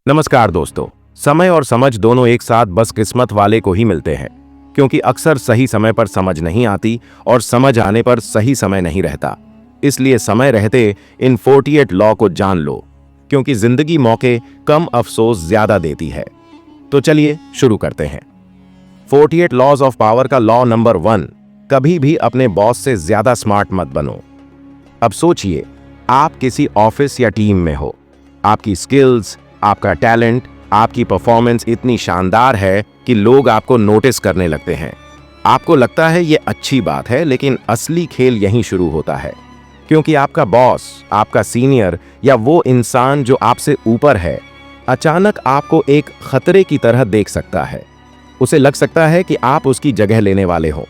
नमस्कार दोस्तों। समय और समझ दोनों एक साथ बस किस्मत वाले को ही मिलते हैं, क्योंकि अक्सर सही समय पर समझ नहीं आती और समझ आने पर सही समय नहीं रहता। इसलिए समय रहते इन 48 लॉ को जान लो, क्योंकि जिंदगी मौके कम अफसोस ज्यादा देती है। तो चलिए शुरू करते हैं। 48 लॉज ऑफ पावर का लॉ नंबर 1, कभी भी अपने बॉस से ज्यादा स्मार्ट मत बनो। अब सोचिए, आप किसी ऑफिस या टीम में हो। आपकी स्किल्स, आपका टैलेंट, आपकी परफॉर्मेंस इतनी शानदार है कि लोग आपको नोटिस करने लगते हैं। आपको लगता है ये अच्छी बात है, लेकिन असली खेल यहीं शुरू होता है, क्योंकि आपका बॉस, आपका सीनियर या वो इंसान जो आपसे ऊपर है, अचानक आपको एक खतरे की तरह देख सकता है। उसे लग सकता है कि आप उसकी जगह लेने वाले हो,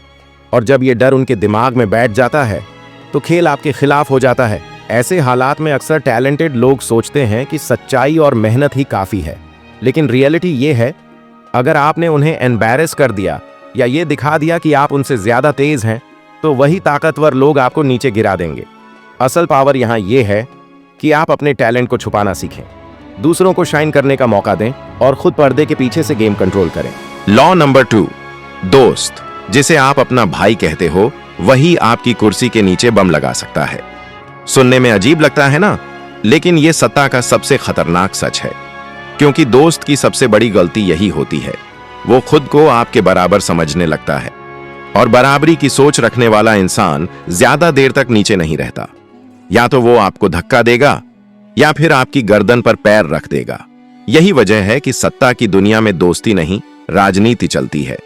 और जब ये डर उनके दिमाग में बैठ जाता है तो खेल आपके खिलाफ हो जाता है। ऐसे हालात में अक्सर टैलेंटेड लोग सोचते हैं कि सच्चाई और मेहनत ही काफी है, लेकिन रियलिटी ये है, अगर आपने उन्हें एम्बैरेस कर दिया या ये दिखा दिया कि आप उनसे ज्यादा तेज हैं, तो वही ताकतवर लोग आपको नीचे गिरा देंगे। असल पावर यहाँ ये है कि आप अपने टैलेंट को छुपाना सीखें, दूसरों को शाइन करने का मौका दें और खुद पर्दे के पीछे से गेम कंट्रोल करें। लॉ नंबर 2, दोस्त जिसे आप अपना भाई कहते हो, वही आपकी कुर्सी के नीचे बम लगा सकता है। सुनने में अजीब लगता है ना, लेकिन यह सत्ता का सबसे खतरनाक सच है, क्योंकि दोस्त की सबसे बड़ी गलती यही होती है, वो खुद को आपके बराबर समझने लगता है, और बराबरी की सोच रखने वाला इंसान ज्यादा देर तक नीचे नहीं रहता। या तो वो आपको धक्का देगा या फिर आपकी गर्दन पर पैर रख देगा। यही वजह है कि सत्ता की दुनिया में दोस्ती नहीं, राजनीति चलती है।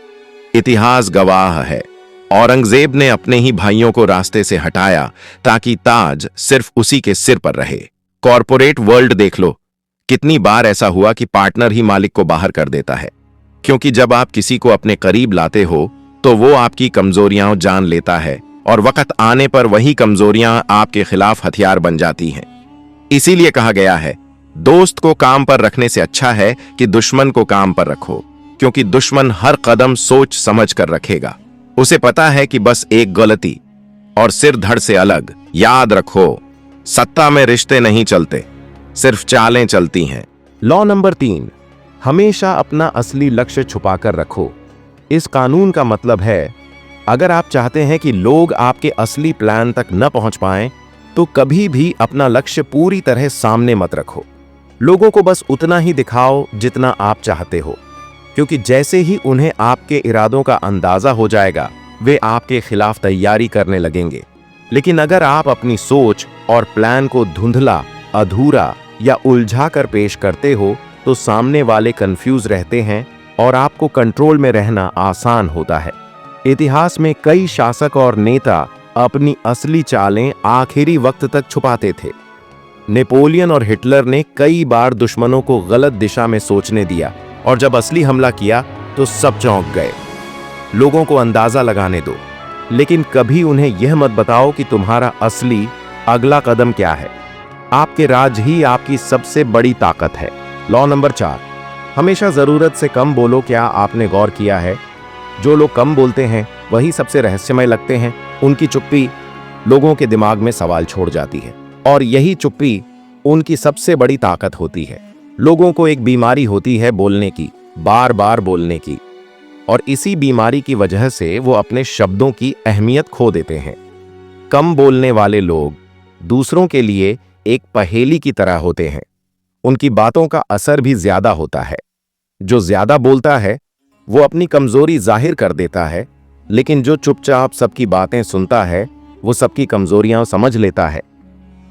इतिहास गवाह है, औरंगजेब ने अपने ही भाइयों को रास्ते से हटाया ताकि ताज सिर्फ उसी के सिर पर रहे। कॉर्पोरेट वर्ल्ड देख लो, कितनी बार ऐसा हुआ कि पार्टनर ही मालिक को बाहर कर देता है, क्योंकि जब आप किसी को अपने करीब लाते हो तो वो आपकी कमजोरियां जान लेता है, और वक्त आने पर वही कमजोरियां आपके खिलाफ हथियार बन जाती हैं। इसीलिए कहा गया है, दोस्त को काम पर रखने से अच्छा है कि दुश्मन को काम पर रखो, क्योंकि दुश्मन हर कदम सोच समझ कर रखेगा। उसे पता है कि बस एक गलती और सिर धड़ से अलग। याद रखो, सत्ता में रिश्ते नहीं चलते, सिर्फ चालें चलती हैं। लॉ नंबर 3, हमेशा अपना असली लक्ष्य छुपाकर रखो। इस कानून का मतलब है, अगर आप चाहते हैं कि लोग आपके असली प्लान तक न पहुंच पाएं, तो कभी भी अपना लक्ष्य पूरी तरह सामने मत रखो। लोगों को बस उतना ही दिखाओ जितना आप चाहते हो, क्योंकि जैसे ही उन्हें आपके इरादों का अंदाजा हो जाएगा, वे आपके खिलाफ तैयारी करने लगेंगे। लेकिन अगर आप अपनी सोच और प्लान को धुंधला, अधूरा या उलझा कर पेश करते हो, तो सामने वाले कंफ्यूज रहते हैं और आपको कंट्रोल में रहना आसान होता है। इतिहास में कई शासक और नेता अपनी असली चालें आखिरी वक्त तक छुपाते थे। नेपोलियन और हिटलर ने कई बार दुश्मनों को गलत दिशा में सोचने दिया, और जब असली हमला किया तो सब चौंक गए। लोगों को अंदाजा लगाने दो, लेकिन कभी उन्हें यह मत बताओ कि तुम्हारा असली अगला कदम क्या है। आपके राज ही आपकी सबसे बड़ी ताकत है। लॉ नंबर 4, हमेशा जरूरत से कम बोलो। क्या आपने गौर किया है, जो लोग कम बोलते हैं वही सबसे रहस्यमय लगते हैं। उनकी चुप्पी लोगों के दिमाग में सवाल छोड़ जाती है, और यही चुप्पी उनकी सबसे बड़ी ताकत होती है। लोगों को एक बीमारी होती है बोलने की, बार बार बोलने की, और इसी बीमारी की वजह से वो अपने शब्दों की अहमियत खो देते हैं। कम बोलने वाले लोग दूसरों के लिए एक पहेली की तरह होते हैं। उनकी बातों का असर भी ज्यादा होता है। जो ज्यादा बोलता है वो अपनी कमजोरी जाहिर कर देता है, लेकिन जो चुपचाप सबकी बातें सुनता है वो सबकी कमजोरियां समझ लेता है।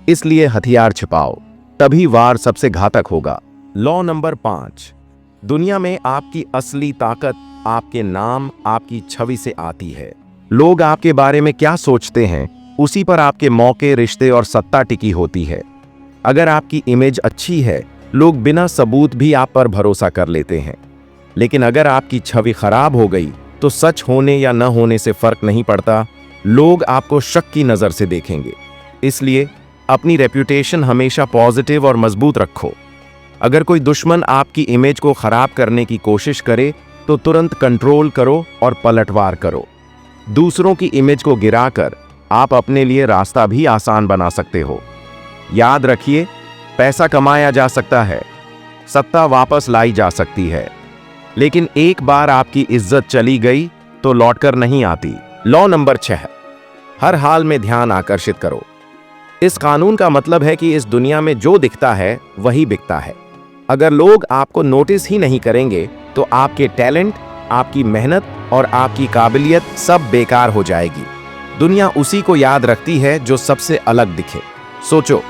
इसलिए हथियार छिपाओ, तभी वार सबसे घातक होगा। लॉ नंबर 5, दुनिया में आपकी असली ताकत आपके नाम, आपकी छवि से आती है। लोग आपके बारे में क्या सोचते हैं, उसी पर आपके मौके, रिश्ते और सत्ता टिकी होती है। अगर आपकी इमेज अच्छी है, लोग बिना सबूत भी आप पर भरोसा कर लेते हैं। लेकिन अगर आपकी छवि खराब हो गई, तो सच होने या न होने से फर्क नहीं पड़ता, लोग आपको शक की नजर से देखेंगे। इसलिए अपनी रेप्यूटेशन हमेशा पॉजिटिव और मजबूत रखो। अगर कोई दुश्मन आपकी इमेज को खराब करने की कोशिश करे, तो तुरंत कंट्रोल करो और पलटवार करो। दूसरों की इमेज को गिराकर आप अपने लिए रास्ता भी आसान बना सकते हो। याद रखिए, पैसा कमाया जा सकता है, सत्ता वापस लाई जा सकती है, लेकिन एक बार आपकी इज्जत चली गई तो लौटकर नहीं आती। लॉ नंबर 6, हर हाल में ध्यान आकर्षित करो। इस कानून का मतलब है कि इस दुनिया में जो दिखता है वही बिकता है। अगर लोग आपको नोटिस ही नहीं करेंगे तो आपके टैलेंट, आपकी मेहनत और आपकी काबिलियत सब बेकार हो जाएगी। दुनिया उसी को याद रखती है जो सबसे अलग दिखे। सोचो,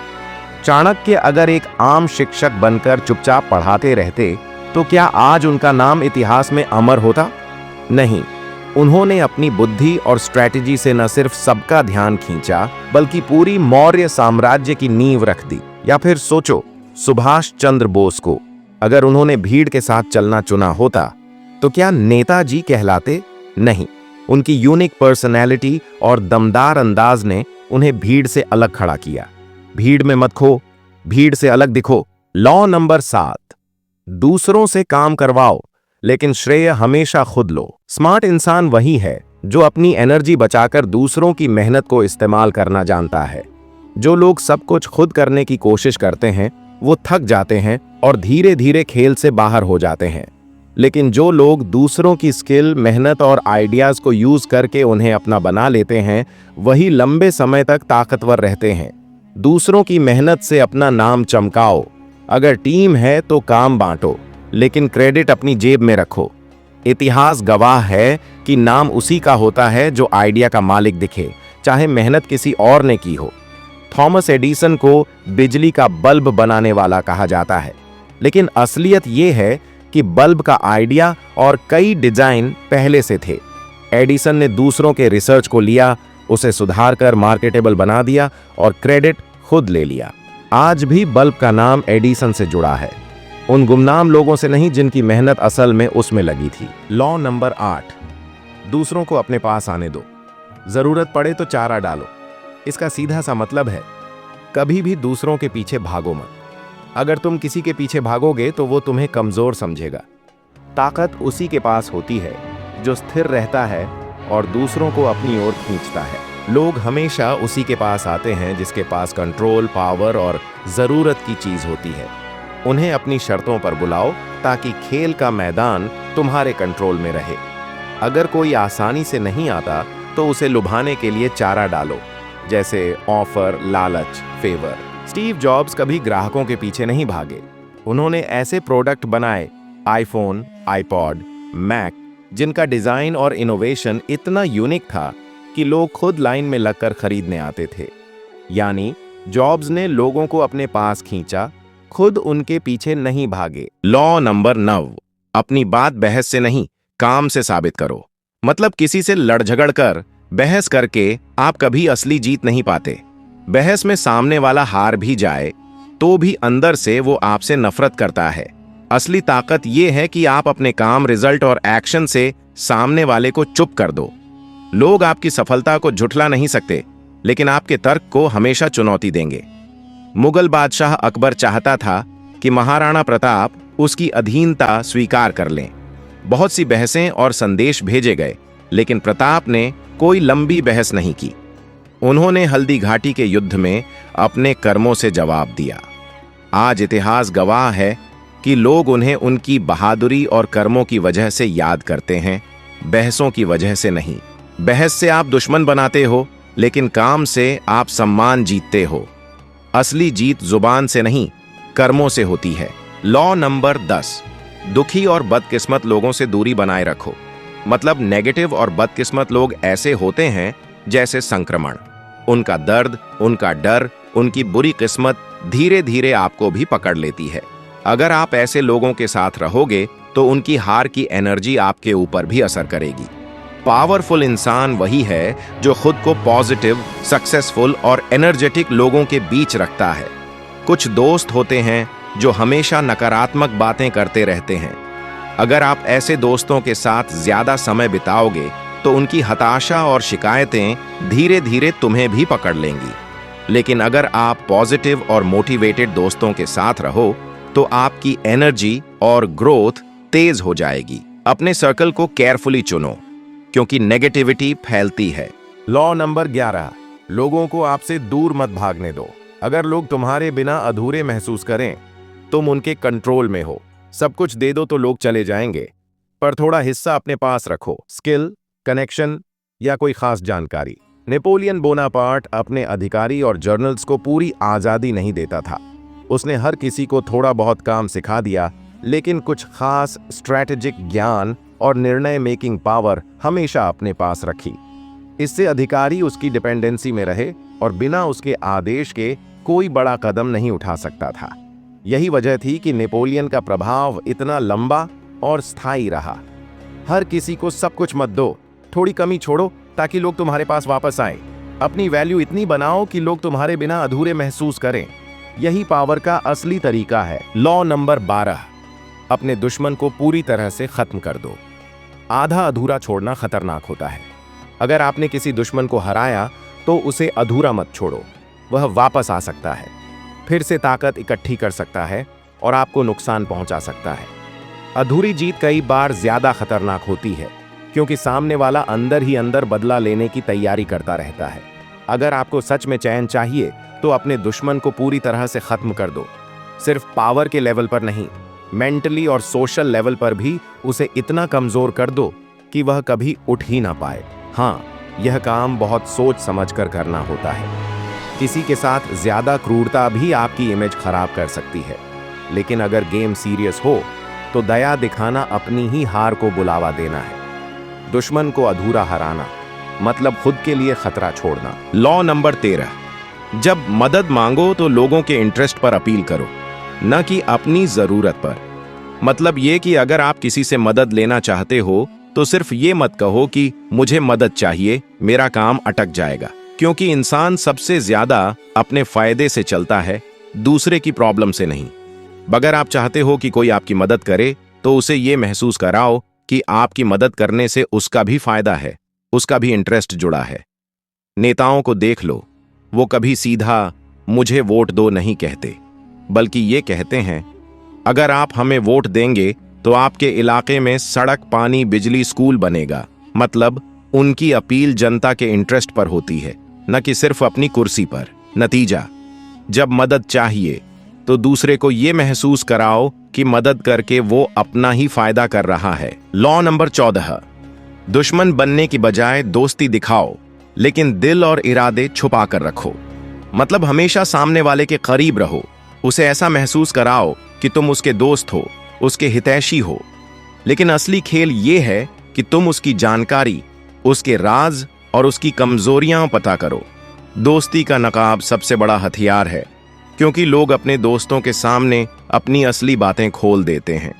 चाणक्य अगर एक आम शिक्षक बनकर चुपचाप पढ़ाते रहते तो क्या आज उनका नाम इतिहास में अमर होता? नहीं, उन्होंने अपनी बुद्धि और स्ट्रैटेजी से न सिर्फ सबका ध्यान खींचा बल्कि पूरी मौर्य साम्राज्य की नींव रख दी। या फिर सोचो, सुभाष चंद्र बोस को अगर उन्होंने भीड़ के साथ चलना चुना होता तो क्या नेताजी कहलाते? नहीं, उनकी यूनिक पर्सनैलिटी और दमदार अंदाज ने उन्हें भीड़ से अलग खड़ा किया। भीड़ में मत खो, भीड़ से अलग दिखो। लॉ नंबर 7, दूसरों से काम करवाओ लेकिन श्रेय हमेशा खुद लो। स्मार्ट इंसान वही है जो अपनी एनर्जी बचाकर दूसरों की मेहनत को इस्तेमाल करना जानता है। जो लोग सब कुछ खुद करने की कोशिश करते हैं वो थक जाते हैं और धीरे धीरे खेल से बाहर हो जाते हैं। लेकिन जो लोग दूसरों की स्किल, मेहनत और आइडियाज को यूज करके उन्हें अपना बना लेते हैं वही लंबे समय तक ताकतवर रहते हैं। दूसरों की मेहनत से अपना नाम चमकाओ। अगर टीम है तो काम बांटो, लेकिन क्रेडिट अपनी जेब में रखो। इतिहास गवाह है कि नाम उसी का होता है जो आइडिया का मालिक दिखे, चाहे मेहनत किसी और ने की हो। थॉमस एडिसन को बिजली का बल्ब बनाने वाला कहा जाता है, लेकिन असलियत यह है कि बल्ब का आइडिया और कई डिजाइन पहले से थे। एडिसन ने दूसरों के रिसर्च को लिया, उसे सुधारकर मार्केटेबल बना दिया और क्रेडिट खुद ले लिया। आज भी बल्ब का नाम एडिसन से जुड़ा है, उन गुमनाम लोगों से नहीं जिनकी मेहनत असल में उसमें लगी थी। लॉ नंबर 8, दूसरों को अपने पास आने दो, जरूरत पड़े तो चारा डालो। इसका सीधा सा मतलब है कभी भी दूसरों के पीछे भागो मत। अगर तुम किसी के पीछे भागोगे तो वो तुम्हें कमजोर समझेगा। ताकत उसी के पास होती है जो स्थिर रहता है और दूसरों को अपनी ओर खींचता है। लोग हमेशा उसी के पास आते हैं जिसके पास कंट्रोल, पावर और जरूरत की चीज होती है। उन्हें अपनी शर्तों पर बुलाओ ताकि खेल का मैदान तुम्हारे कंट्रोल में रहे। अगर कोई आसानी से नहीं आता तो उसे लुभाने के लिए चारा डालो, जैसे ऑफर, लालच, फेवर। स्टीव जॉब्स कभी ग्राहकों के पीछे नहीं भागे। उन्होंने ऐसे प्रोडक्ट बनाए, आईफोन, आईपॉड, मैक, जिनका डिजाइन और इनोवेशन इतना यूनिक था कि लोग खुद लाइन में लगकर खरीदने आते थे। यानी जॉब्स ने लोगों को अपने पास खींचा, खुद उनके पीछे नहीं भागे। लॉ नंबर 9, अपनी बात बहस से नहीं, काम से साबित करो। मतलब किसी से लड़ झगड़ कर, बहस करके आप कभी असली जीत नहीं पाते। बहस में सामने वाला हार भी जाए तो भी अंदर से वो आपसे नफरत करता है। असली ताकत ये है कि आप अपने काम, रिजल्ट और एक्शन से सामने वाले को चुप कर दो। लोग आपकी सफलता को झुठला नहीं सकते, लेकिन आपके तर्क को हमेशा चुनौती देंगे। मुगल बादशाह अकबर चाहता था कि महाराणा प्रताप उसकी अधीनता स्वीकार कर लें। बहुत सी बहसें और संदेश भेजे गए, लेकिन प्रताप ने कोई लंबी बहस नहीं की। उन्होंने हल्दी घाटी के युद्ध में अपने कर्मों से जवाब दिया। आज इतिहास गवाह है कि लोग उन्हें उनकी बहादुरी और कर्मों की वजह से याद करते हैं, बहसों की वजह से नहीं। बहस से आप दुश्मन बनाते हो, लेकिन काम से आप सम्मान जीतते हो। असली जीत जुबान से नहीं, कर्मों से होती है। लॉ नंबर 10, दुखी और बदकिस्मत लोगों से दूरी बनाए रखो। मतलब नेगेटिव और बदकिस्मत लोग ऐसे होते हैं जैसे संक्रमण। उनका दर्द, उनका डर, उनकी बुरी किस्मत धीरे धीरे आपको भी पकड़ लेती है। अगर आप ऐसे लोगों के साथ रहोगे तो उनकी हार की एनर्जी आपके ऊपर भी असर करेगी। पावरफुल इंसान वही है जो खुद को पॉजिटिव, सक्सेसफुल और एनर्जेटिक लोगों के बीच रखता है। कुछ दोस्त होते हैं जो हमेशा नकारात्मक बातें करते रहते हैं। अगर आप ऐसे दोस्तों के साथ ज्यादा समय बिताओगे तो उनकी हताशा और शिकायतें धीरे धीरे तुम्हें भी पकड़ लेंगी। लेकिन अगर आप पॉजिटिव और मोटिवेटेड दोस्तों के साथ रहो तो आपकी एनर्जी और ग्रोथ तेज हो जाएगी। अपने सर्कल को केयरफुली चुनो, क्योंकि नेगेटिविटी फैलती है। लॉ नंबर 11, लोगों को आपसे दूर मत भागने दो। अगर लोग तुम्हारे बिना अधूरे महसूस करें तुम उनके कंट्रोल में हो। सब कुछ दे दो तो लोग चले जाएंगे, पर थोड़ा हिस्सा अपने पास रखो, स्किल, कनेक्शन या कोई खास जानकारी। नेपोलियन बोनापार्ट अपने अधिकारी और जर्नल्स को पूरी आज़ादी नहीं देता था। उसने हर किसी को थोड़ा बहुत काम सिखा दिया, लेकिन कुछ खास स्ट्रैटेजिक ज्ञान और निर्णय मेकिंग पावर हमेशा अपने पास रखी। इससे अधिकारी उसकी डिपेंडेंसी में रहे और बिना उसके आदेश के कोई बड़ा कदम नहीं उठा सकता था। यही वजह थी कि नेपोलियन का प्रभाव इतना लंबा और स्थायी रहा। हर किसी को सब कुछ मत दो, थोड़ी कमी छोड़ो ताकि लोग तुम्हारे पास वापस आए। अपनी वैल्यू इतनी बनाओ कि लोग तुम्हारे बिना अधूरे महसूस करें। यही पावर का असली तरीका है। लॉ नंबर 12, अपने दुश्मन को पूरी तरह से खत्म कर दो। आधा अधूरा छोड़ना खतरनाक होता है। अगर आपने किसी दुश्मन को हराया तो उसे अधूरा मत छोड़ो। वह वापस आ सकता है, फिर से ताकत इकट्ठी कर सकता है और आपको नुकसान पहुंचा सकता है। अधूरी जीत कई बार ज्यादा खतरनाक होती है, क्योंकि सामने वाला अंदर ही अंदर बदला लेने की तैयारी करता रहता है। अगर आपको सच में चैन चाहिए तो अपने दुश्मन को पूरी तरह से खत्म कर दो। सिर्फ पावर के लेवल पर नहीं, मेंटली और सोशल लेवल पर भी उसे इतना कमजोर कर दो कि वह कभी उठ ही ना पाए। हाँ, यह काम बहुत सोच समझकर करना होता है। किसी के साथ ज्यादा क्रूरता भी आपकी इमेज खराब कर सकती है, लेकिन अगर गेम सीरियस हो तो दया दिखाना अपनी ही हार को बुलावा देना है। दुश्मन को अधूरा हराना मतलब खुद के लिए खतरा छोड़ना। लॉ नंबर 13, जब मदद मांगो तो लोगों के इंटरेस्ट पर अपील करो, न कि अपनी जरूरत पर। मतलब ये कि अगर आप किसी से मदद लेना चाहते हो तो सिर्फ ये मत कहो कि मुझे मदद चाहिए, मेरा काम अटक जाएगा। क्योंकि इंसान सबसे ज्यादा अपने फायदे से चलता है, दूसरे की प्रॉब्लम से नहीं। अगर आप चाहते हो कि कोई आपकी मदद करे तो उसे ये महसूस कराओ कि आपकी मदद करने से उसका भी फायदा है, उसका भी इंटरेस्ट जुड़ा है। नेताओं को देख लो, वो कभी सीधा मुझे वोट दो नहीं कहते, बल्कि ये कहते हैं अगर आप हमें वोट देंगे तो आपके इलाके में सड़क, पानी, बिजली, स्कूल बनेगा। मतलब उनकी अपील जनता के इंटरेस्ट पर होती है, न कि सिर्फ अपनी कुर्सी पर। नतीजा, जब मदद चाहिए तो दूसरे को यह महसूस कराओ कि मदद करके वो अपना ही फायदा कर रहा है। लॉ नंबर 14, दुश्मन बनने की बजाय दोस्ती दिखाओ, लेकिन दिल और इरादे छुपा कर रखो। मतलब हमेशा सामने वाले के करीब रहो, उसे ऐसा महसूस कराओ कि तुम उसके दोस्त हो, उसके हितैषी हो। लेकिन असली खेल ये है कि तुम उसकी जानकारी, उसके राज और उसकी कमजोरियां पता करो। दोस्ती का नकाब सबसे बड़ा हथियार है, क्योंकि लोग अपने दोस्तों के सामने अपनी असली बातें खोल देते हैं।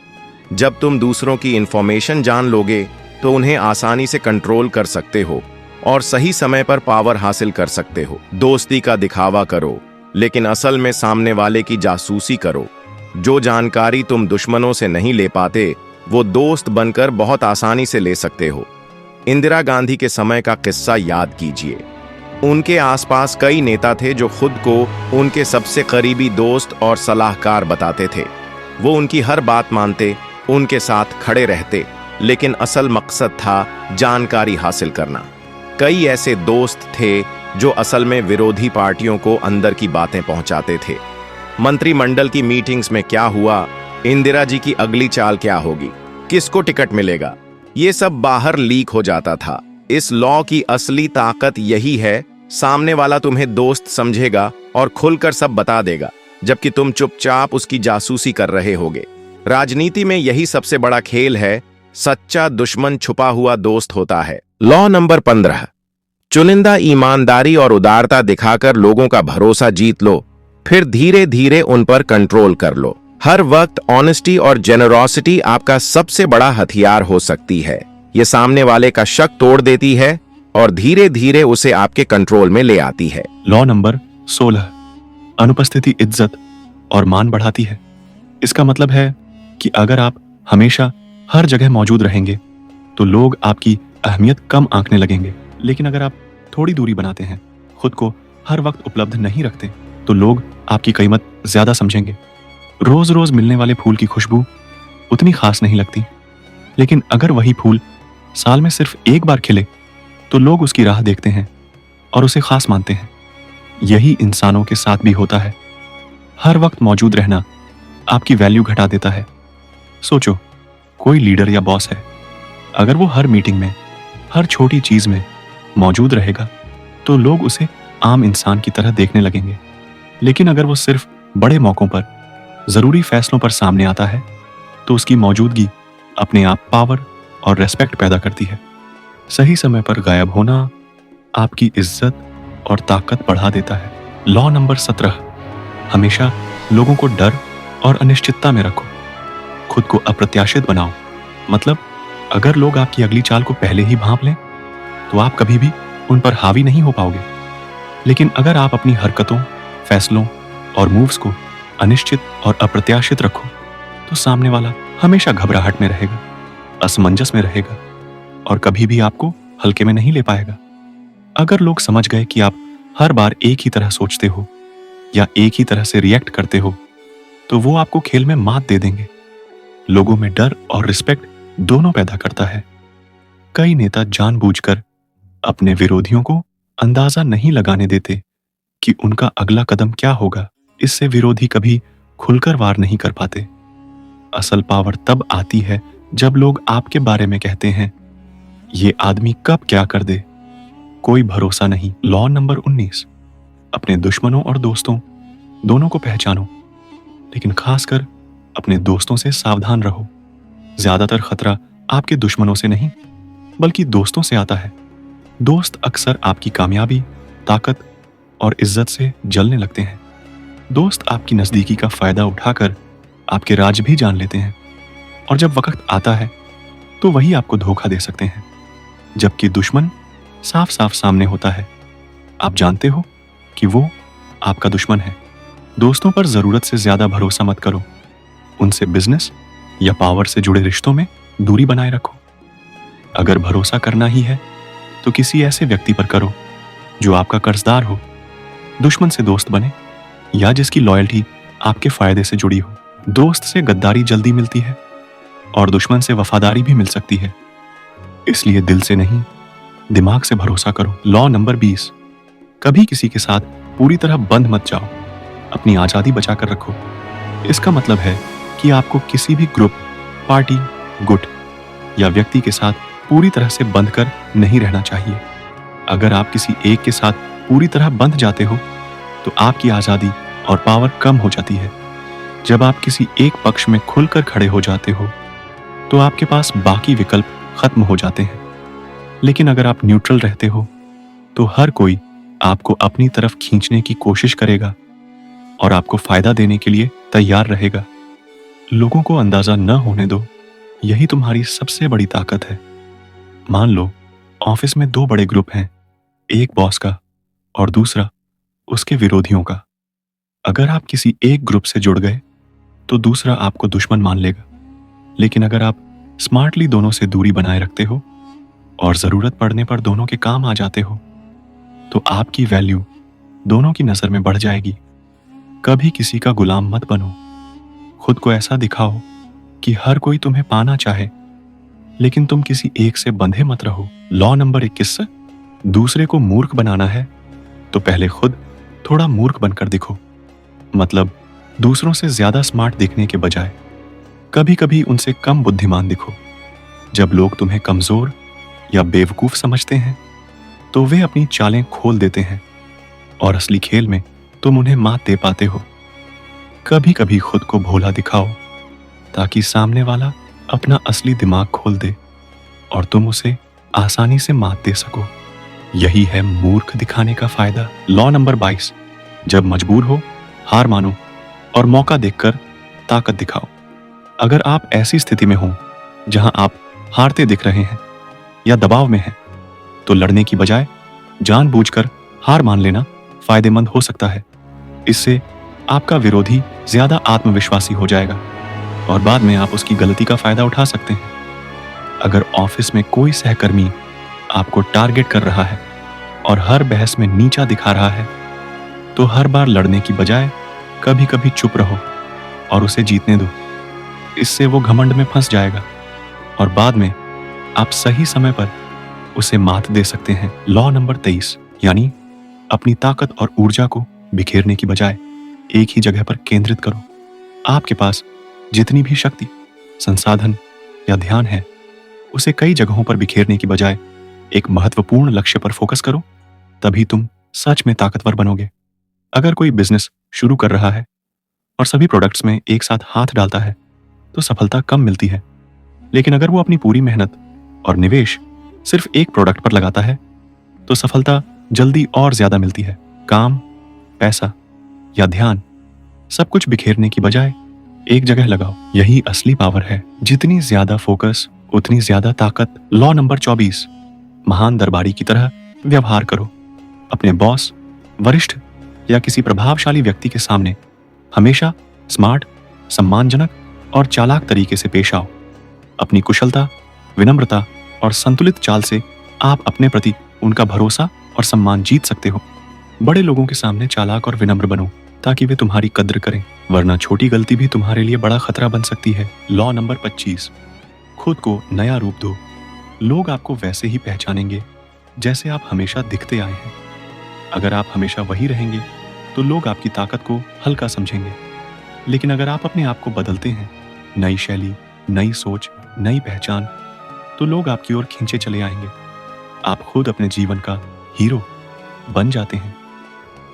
जब तुम दूसरों की इंफॉर्मेशन जान लोगे तो उन्हें आसानी से कंट्रोल कर सकते हो और सही समय पर पावर हासिल कर सकते हो। दोस्ती का दिखावा करो, लेकिन असल में सामने वाले की जासूसी करो। जो जानकारी तुम दुश्मनों से नहीं ले पाते, वो दोस्त बनकर बहुत आसानी से ले सकते हो। इंदिरा गांधी के समय का किस्सा याद कीजिए। उनके आसपास कई नेता थे जो खुद को उनके सबसे करीबी दोस्त और सलाहकार बताते थे। वो उनकी हर बात मानते, उनके साथ खड़े रहते, लेकिन असल मकसद था जानकारी हासिल करना। कई ऐसे दोस्त थे जो असल में विरोधी पार्टियों को अंदर की बातें पहुंचाते थे। मंत्रिमंडल की मीटिंग्स में क्या हुआ, इंदिरा जी की अगली चाल क्या होगी, किसको टिकट मिलेगा, ये सब बाहर लीक हो जाता था। इस लॉ की असली ताकत यही है, सामने वाला तुम्हें दोस्त समझेगा और खुलकर सब बता देगा, जबकि तुम चुपचाप उसकी जासूसी कर रहे होगे। राजनीति में यही सबसे बड़ा खेल है, सच्चा दुश्मन छुपा हुआ दोस्त होता है। लॉ नंबर 15, चुनिंदा ईमानदारी और उदारता दिखाकर लोगों का भरोसा जीत लो, फिर धीरे धीरे उन पर कंट्रोल कर लो। हर वक्त ऑनेस्टी और जेनरोसिटी आपका सबसे बड़ा हथियार हो सकती है। ये सामने वाले का शक तोड़ देती है और धीरे धीरे उसे आपके कंट्रोल में ले आती है। लॉ नंबर 16, अनुपस्थिति इज्जत और मान बढ़ाती है। इसका मतलब है कि अगर आप हमेशा हर जगह मौजूद रहेंगे तो लोग आपकी अहमियत कम आंकने लगेंगे। लेकिन अगर आप थोड़ी दूरी बनाते हैं, खुद को हर वक्त उपलब्ध नहीं रखते, तो लोग आपकी कीमत ज्यादा समझेंगे। रोज रोज मिलने वाले फूल की खुशबू उतनी खास नहीं लगती, लेकिन अगर वही फूल साल में सिर्फ एक बार खिले तो लोग उसकी राह देखते हैं और उसे खास मानते हैं। यही इंसानों के साथ भी होता है। हर वक्त मौजूद रहना आपकी वैल्यू घटा देता है। सोचो, कोई लीडर या बॉस है, अगर वो हर मीटिंग में, हर छोटी चीज में मौजूद रहेगा तो लोग उसे आम इंसान की तरह देखने लगेंगे। लेकिन अगर वो सिर्फ बड़े मौकों पर, जरूरी फैसलों पर सामने आता है तो उसकी मौजूदगी अपने आप पावर और रेस्पेक्ट पैदा करती है। सही समय पर गायब होना आपकी इज्जत और ताकत बढ़ा देता है। लॉ नंबर 17, हमेशा लोगों को डर और अनिश्चितता में रखो। खुद को अप्रत्याशित बनाओ। मतलब अगर लोग आपकी अगली चाल को पहले ही भांप लें तो आप कभी भी उन पर हावी नहीं हो पाओगे। लेकिन अगर आप अपनी हरकतों, फैसलों और मूव्स को अनिश्चित और अप्रत्याशित रखो तो सामने वाला हमेशा घबराहट में रहेगा, असमंजस में रहेगा और कभी भी आपको हल्के में नहीं ले पाएगा। अगर लोग समझ गए कि आप हर बार एक ही तरह सोचते हो या एक ही तरह से रिएक्ट करते हो तो वो आपको खेल में मात दे देंगे। लोगों में डर और रिस्पेक्ट दोनों पैदा करता है। कई नेता जानबूझकर अपने विरोधियों को अंदाजा नहीं लगाने देते कि उनका अगला कदम क्या होगा। इससे विरोधी कभी खुलकर वार नहीं कर पाते। असल पावर तब आती है जब लोग आपके बारे में कहते हैं, ये आदमी कब क्या कर दे, कोई भरोसा नहीं। लॉ नंबर 19, अपने दुश्मनों और दोस्तों दोनों को पहचानो, लेकिन खासकर अपने दोस्तों से सावधान रहो। ज्यादातर खतरा आपके दुश्मनों से नहीं बल्कि दोस्तों से आता है। दोस्त अक्सर आपकी कामयाबी, ताकत और इज्जत से जलने लगते हैं। दोस्त आपकी नजदीकी का फायदा उठाकर आपके राज भी जान लेते हैं और जब वक्त आता है तो वही आपको धोखा दे सकते हैं। जबकि दुश्मन साफ साफ सामने होता है। आप जानते हो कि वो आपका दुश्मन है। दोस्तों पर जरूरत से ज्यादा भरोसा मत करो। उनसे बिजनेस या पावर से जुड़े रिश्तों में दूरी बनाए रखो। अगर भरोसा करना ही है तो किसी ऐसे व्यक्ति पर करो जो आपका कर्जदार हो। दुश्मन से दोस्त बने या जिसकी लॉयल्टी आपके फायदे से जुड़ी हो। दोस्त से गद्दारी जल्दी मिलती है और दुश्मन से वफादारी भी मिल सकती है। इसलिए दिल से नहीं, दिमाग से भरोसा करो। लॉ नंबर 20, कभी किसी के साथ पूरी तरह बंध मत जाओ। अपनी आजादी बचाकर रखो। इसका मतलब है कि आपको किसी भी ग्रुप, पार्टी, गुट या व्यक्ति के साथ पूरी तरह से बंध कर नहीं रहना चाहिए। अगर आप किसी एक के साथ पूरी तरह बंध जाते हो तो आपकी आजादी और पावर कम हो जाती है। जब आप किसी एक पक्ष में खुलकर खड़े हो जाते हो तो आपके पास बाकी विकल्प खत्म हो जाते हैं। लेकिन अगर आप न्यूट्रल रहते हो तो हर कोई आपको अपनी तरफ खींचने की कोशिश करेगा और आपको फायदा देने के लिए तैयार रहेगा। लोगों को अंदाजा न होने दो, यही तुम्हारी सबसे बड़ी ताकत है। मान लो ऑफिस में 2 बड़े ग्रुप हैं, एक बॉस का और दूसरा उसके विरोधियों का। अगर आप किसी एक ग्रुप से जुड़ गए तो दूसरा आपको दुश्मन मान लेगा। लेकिन अगर आप स्मार्टली दोनों से दूरी बनाए रखते हो और जरूरत पड़ने पर दोनों के काम आ जाते हो तो आपकी वैल्यू दोनों की नजर में बढ़ जाएगी। कभी किसी का गुलाम मत बनो। खुद को ऐसा दिखाओ कि हर कोई तुम्हें पाना चाहे, लेकिन तुम किसी एक से बंधे मत रहो। लॉ नंबर 21, दूसरे को मूर्ख बनाना है तो पहले खुद थोड़ा मूर्ख बनकर दिखो। मतलब दूसरों से ज्यादा स्मार्ट दिखने के बजाय कभी कभी उनसे कम बुद्धिमान दिखो। जब लोग तुम्हें कमजोर या बेवकूफ समझते हैं तो वे अपनी चालें खोल देते हैं और असली खेल में तुम उन्हें मात दे पाते हो। कभी कभी खुद को भोला दिखाओ ताकि सामने वाला अपना असली दिमाग खोल दे और तुम उसे आसानी से मात दे सको। यही है मूर्ख दिखाने का फायदा। लॉ नंबर 22, जब मजबूर हो हार मानो और मौका देखकर ताकत दिखाओ। अगर आप ऐसी स्थिति में हो जहां आप हारते दिख रहे हैं या दबाव में हैं तो लड़ने की बजाय जानबूझकर हार मान लेना फायदेमंद हो सकता है। इससे आपका विरोधी ज्यादा आत्मविश्वासी हो जाएगा और बाद में आप उसकी गलती का फायदा उठा सकते हैं। अगर ऑफिस में कोई सहकर्मी आपको टारगेट कर रहा है और हर बहस में नीचा दिखा रहा है तो हर बार लड़ने की बजाय कभी कभी चुप रहो और उसे जीतने दो। इससे वो घमंड में फंस जाएगा और बाद में आप सही समय पर उसे मात दे सकते हैं। लॉ नंबर 23, यानी अपनी ताकत और ऊर्जा को बिखेरने की बजाय एक ही जगह पर केंद्रित करो। आपके पास जितनी भी शक्ति, संसाधन या ध्यान है, उसे कई जगहों पर बिखेरने की बजाय एक महत्वपूर्ण लक्ष्य पर फोकस करो, तभी तुम सच में ताकतवर बनोगे। अगर कोई बिजनेस शुरू कर रहा है और सभी प्रोडक्ट्स में एक साथ हाथ डालता है तो सफलता कम मिलती है। लेकिन अगर वो अपनी पूरी मेहनत और निवेश सिर्फ एक प्रोडक्ट पर लगाता है तो सफलता जल्दी और ज्यादा मिलती है। काम, पैसा या ध्यान, सब कुछ बिखेरने की बजाय एक जगह लगाओ। यही असली पावर है। जितनी ज्यादा फोकस उतनी ज्यादा ताकत। लॉ नंबर 24, महान दरबारी की तरह व्यवहार करो। अपने बॉस, वरिष्ठ या किसी प्रभावशाली व्यक्ति के सामने हमेशा स्मार्ट, सम्मानजनक और चालाक तरीके से पेश आओ। अपनी कुशलता, विनम्रता और संतुलित चाल से आप अपने प्रति उनका भरोसा और सम्मान जीत सकते हो। बड़े लोगों के सामने चालाक और विनम्र बनो ताकि वे तुम्हारी कद्र करें, वरना छोटी गलती भी तुम्हारे लिए बड़ा खतरा बन सकती है। लॉ नंबर 25, खुद को नया रूप दो। लोग आपको वैसे ही पहचानेंगे जैसे आप हमेशा दिखते आए हैं। अगर आप हमेशा वही रहेंगे तो लोग आपकी ताकत को हल्का समझेंगे। लेकिन अगर आप अपने आप को बदलते हैं, नई शैली, नई सोच, नई पहचान, तो लोग आपकी ओर खींचे चले आएंगे। आप खुद अपने जीवन का हीरो बन जाते हैं।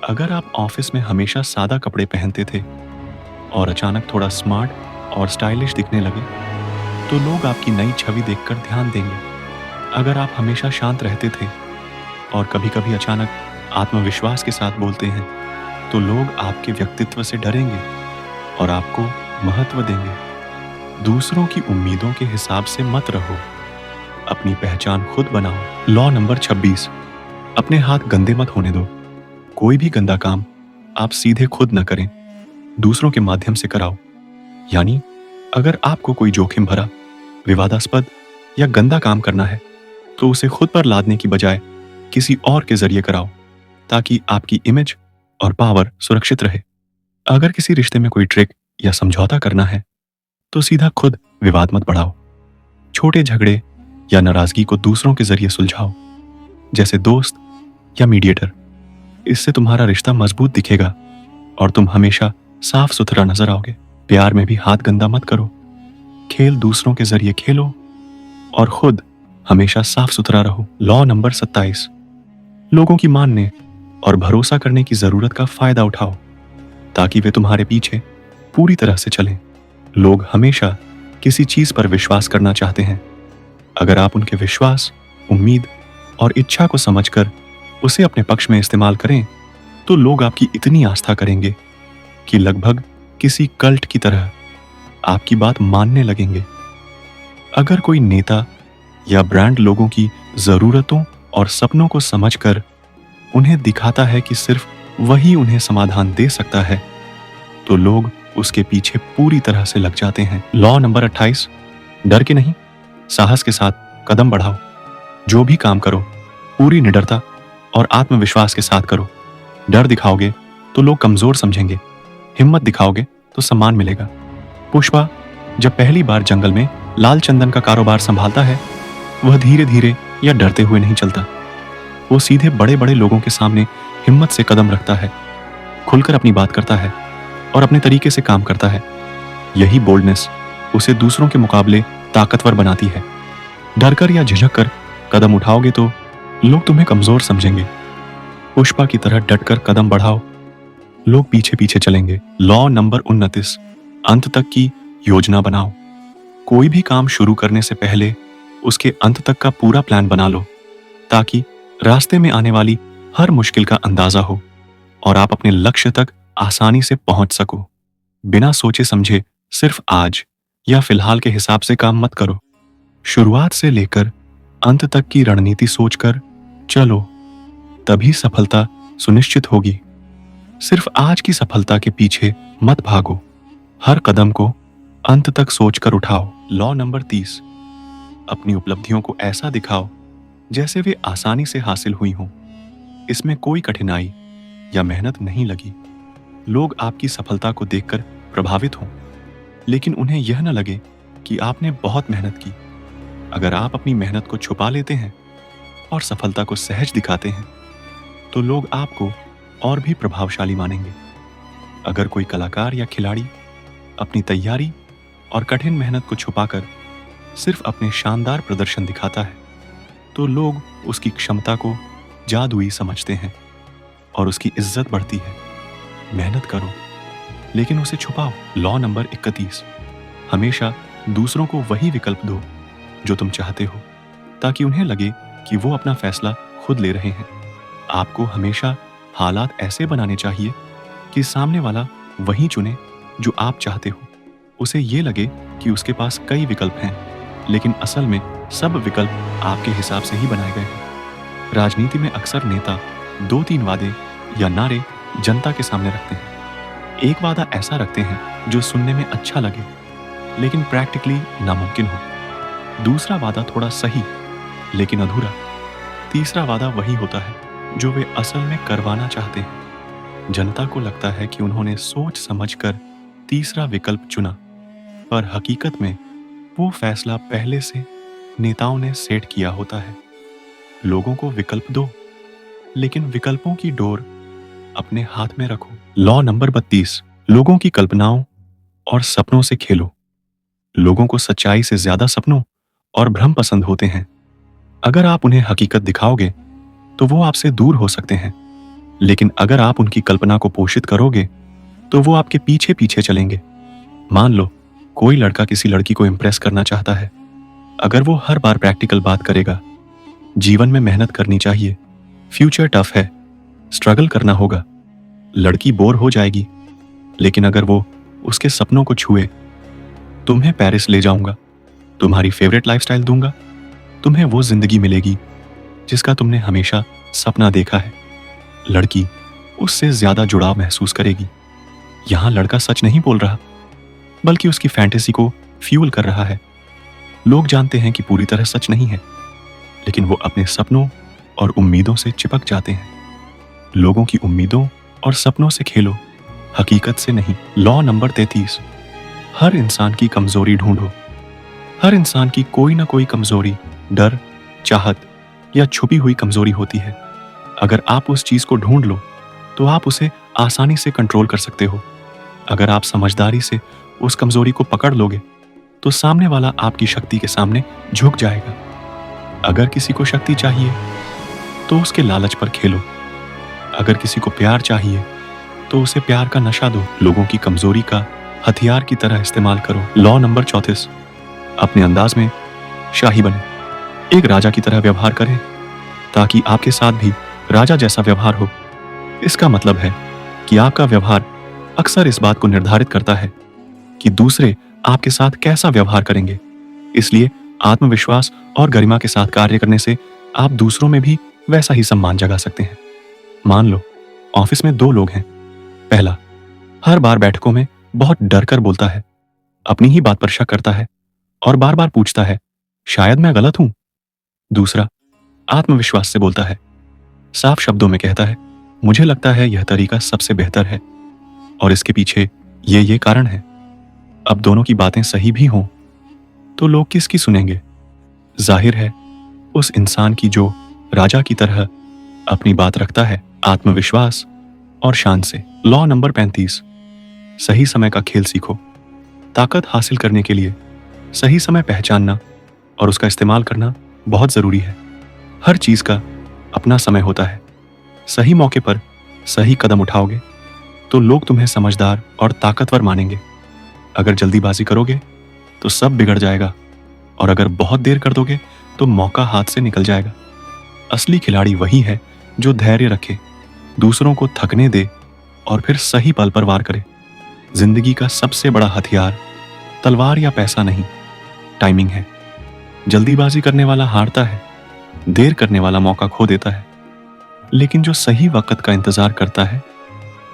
अगर आप ऑफिस में हमेशा सादा कपड़े पहनते थे और अचानक थोड़ा स्मार्ट और स्टाइलिश दिखने लगे तो लोग आपकी नई छवि देखकर ध्यान देंगे। अगर आप हमेशा शांत रहते थे और कभी-कभी अचानक आत्मविश्वास के साथ बोलते हैं तो लोग आपके व्यक्तित्व से डरेंगे और आपको महत्व देंगे। दूसरों की उम्मीदों के हिसाब से मत रहो, अपनी पहचान खुद बनाओ। लॉ नंबर 26, अपने हाथ गंदे मत होने दो। कोई भी गंदा काम आप सीधे खुद न करें, दूसरों के माध्यम से कराओ। यानी अगर आपको कोई जोखिम भरा, विवादास्पद या गंदा काम करना है तो उसे खुद पर लादने की बजाय किसी और के जरिए कराओ, ताकि आपकी इमेज और पावर सुरक्षित रहे। अगर किसी रिश्ते में कोई ट्रिक या समझौता करना है तो सीधा खुद विवाद मत बढ़ाओ। छोटे झगड़े या नाराजगी को दूसरों के जरिए सुलझाओ, जैसे दोस्त या मीडिएटर। इससे तुम्हारा रिश्ता मजबूत दिखेगा और तुम हमेशा साफ सुथरा नजर आओगे। प्यार में भी हाथ गंदा मत करो। खेल दूसरों के जरिए खेलो और खुद हमेशा साफ सुथरा रहो। लॉ नंबर 27, लोगों की मानने और भरोसा करने की जरूरत का फायदा उठाओ ताकि वे तुम्हारे पीछे पूरी तरह से चलें। लोग हमेशा किसी चीज पर विश्वास करना चाहते हैं। अगर आप उनके विश्वास, उम्मीद और इच्छा को समझकर उसे अपने पक्ष में इस्तेमाल करें तो लोग आपकी इतनी आस्था करेंगे कि लगभग किसी कल्ट की तरह आपकी बात मानने लगेंगे। अगर कोई नेता या ब्रांड लोगों की जरूरतों और सपनों को समझकर उन्हें दिखाता है कि सिर्फ वही उन्हें समाधान दे सकता है तो लोग उसके पीछे पूरी तरह से लग जाते हैं। लॉ नंबर 28, डर के नहीं, साहस के साथ कदम बढ़ाओ। जो भी काम करो पूरी निडरता और आत्मविश्वास के साथ करो। डर दिखाओगे तो लोग कमजोर समझेंगे, हिम्मत दिखाओगे तो सम्मान मिलेगा। पुष्पा जब पहली बार जंगल में लाल चंदन का कारोबार संभालता है, वह धीरे धीरे या डरते हुए नहीं चलता। वो सीधे बड़े बड़े लोगों के सामने हिम्मत से कदम रखता है, खुलकर अपनी बात करता है और अपने तरीके से काम करता है। यही बोल्डनेस उसे दूसरों के मुकाबले ताकतवर बनाती है। डरकर या झिझककर कदम उठाओगे तो लोग तुम्हें कमजोर समझेंगे। पुष्पा की तरह डटकर कदम बढ़ाओ, लोग पीछे पीछे चलेंगे। लॉ नंबर 29, अंत तक की योजना बनाओ। कोई भी काम शुरू करने से पहले उसके अंत तक का पूरा प्लान बना लो ताकि रास्ते में आने वाली हर मुश्किल का अंदाजा हो और आप अपने लक्ष्य तक आसानी से पहुंच सको। बिना सोचे समझे सिर्फ आज या फिलहाल के हिसाब से काम मत करो। शुरुआत से लेकर अंत तक की रणनीति सोचकर चलो, तभी सफलता सुनिश्चित होगी। सिर्फ आज की सफलता के पीछे मत भागो, हर कदम को अंत तक सोचकर उठाओ। लॉ नंबर 30, अपनी उपलब्धियों को ऐसा दिखाओ जैसे वे आसानी से हासिल हुई हों। इसमें कोई कठिनाई या मेहनत नहीं लगी। लोग आपकी सफलता को देखकर प्रभावित हों, लेकिन उन्हें यह न लगे कि आपने बहुत मेहनत की। अगर आप अपनी मेहनत को छुपा लेते हैं और सफलता को सहज दिखाते हैं तो लोग आपको और भी प्रभावशाली मानेंगे। अगर कोई कलाकार या खिलाड़ी अपनी तैयारी और कठिन मेहनत को छुपाकर सिर्फ अपने शानदार प्रदर्शन दिखाता है, तो लोग उसकी क्षमता को जादुई समझते हैं और उसकी इज्जत बढ़ती है। मेहनत करो लेकिन उसे छुपाओ। लॉ नंबर 31, हमेशा दूसरों को वही विकल्प दो जो तुम चाहते हो, ताकि उन्हें लगे कि वो अपना फैसला खुद ले रहे हैं। आपको हमेशा हालात ऐसे बनाने चाहिए कि सामने वाला वही चुने जो आप चाहते हो। उसे ये लगे कि उसके पास कई विकल्प हैं, लेकिन असल में सब विकल्प आपके हिसाब से ही बनाए गए हैं। राजनीति में अक्सर नेता 2-3 वादे या नारे जनता के सामने रखते हैं। एक वादा ऐसा रखते हैं जो सुनने में अच्छा लगे लेकिन प्रैक्टिकली नामुमकिन हो। दूसरा वादा थोड़ा सही लेकिन अधूरा। तीसरा वादा वही होता है जो वे असल में करवाना चाहते हैं। जनता को लगता है कि उन्होंने सोच समझकर तीसरा विकल्प चुना, पर हकीकत में वो फैसला पहले से नेताओं ने सेट किया होता है। लोगों को विकल्प दो, लेकिन विकल्पों की डोर अपने हाथ में रखो। लॉ नंबर 32, लोगों की कल्पनाओं और सपनों से खेलो। लोगों को सच्चाई से ज्यादा सपनों और भ्रम पसंद होते हैं। अगर आप उन्हें हकीकत दिखाओगे तो वो आपसे दूर हो सकते हैं, लेकिन अगर आप उनकी कल्पना को पोषित करोगे तो वो आपके पीछे पीछे चलेंगे। मान लो कोई लड़का किसी लड़की को इम्प्रेस करना चाहता है। अगर वो हर बार प्रैक्टिकल बात करेगा, जीवन में मेहनत करनी चाहिए, फ्यूचर टफ है, स्ट्रगल करना होगा, लड़की बोर हो जाएगी। लेकिन अगर वो उसके सपनों को छुए, तुम्हें पेरिस ले जाऊंगा, तुम्हारी फेवरेट लाइफस्टाइल दूंगा, तुम्हें वो जिंदगी मिलेगी जिसका तुमने हमेशा सपना देखा है, लड़की उससे ज्यादा जुड़ाव महसूस करेगी। यहां लड़का सच नहीं बोल रहा, बल्कि उसकी फैंटेसी को फ्यूल कर रहा है। लोग जानते हैं कि पूरी तरह सच नहीं है, लेकिन वो अपने सपनों और उम्मीदों से चिपक जाते हैं। लोगों की उम्मीदों और सपनों से खेलो, हकीकत से नहीं। लॉ नंबर 33, हर इंसान की कमजोरी ढूंढो। हर इंसान की कोई ना कोई कमजोरी, डर, चाहत या छुपी हुई कमजोरी होती है। अगर आप उस चीज को ढूंढ लो तो आप उसे आसानी से कंट्रोल कर सकते हो। अगर आप समझदारी से उस कमजोरी को पकड़ लोगे तो सामने वाला आपकी शक्ति के सामने झुक जाएगा। अगर किसी को शक्ति चाहिए तो उसके लालच पर खेलो। अगर किसी को प्यार चाहिए तो उसे प्यार का नशा दो। लोगों की कमजोरी का हथियार की तरह इस्तेमाल करो। लॉ नंबर 34, अपने अंदाज में शाही बने। एक राजा की तरह व्यवहार करें ताकि आपके साथ भी राजा जैसा व्यवहार हो। इसका मतलब है कि आपका व्यवहार अक्सर इस बात को निर्धारित करता है कि दूसरे आपके साथ कैसा व्यवहार करेंगे। इसलिए आत्मविश्वास और गरिमा के साथ कार्य करने से आप दूसरों में भी वैसा ही सम्मान जगा सकते हैं। मान लो ऑफिस में 2 लोग हैं। पहला, हर बार बैठकों में बहुत डर कर बोलता है, अपनी ही बात पर शक करता है और बार बार पूछता है, शायद मैं गलत हूं। दूसरा, आत्मविश्वास से बोलता है, साफ शब्दों में कहता है, मुझे लगता है यह तरीका सबसे बेहतर है और इसके पीछे ये कारण है। अब दोनों की बातें सही भी हों तो लोग किसकी सुनेंगे? जाहिर है उस इंसान की जो राजा की तरह अपनी बात रखता है, आत्मविश्वास और शान से। लॉ नंबर 35, सही समय का खेल सीखो। ताकत हासिल करने के लिए सही समय पहचानना और उसका इस्तेमाल करना बहुत जरूरी है। हर चीज का अपना समय होता है। सही मौके पर सही कदम उठाओगे तो लोग तुम्हें समझदार और ताकतवर मानेंगे। अगर जल्दीबाजी करोगे तो सब बिगड़ जाएगा और अगर बहुत देर कर दोगे तो मौका हाथ से निकल जाएगा। असली खिलाड़ी वही है जो धैर्य रखे, दूसरों को थकने दे और फिर सही पल पर वार करे। जिंदगी का सबसे बड़ा हथियार तलवार या पैसा नहीं, टाइमिंग है। जल्दीबाजी करने वाला हारता है, देर करने वाला मौका खो देता है, लेकिन जो सही वक्त का इंतजार करता है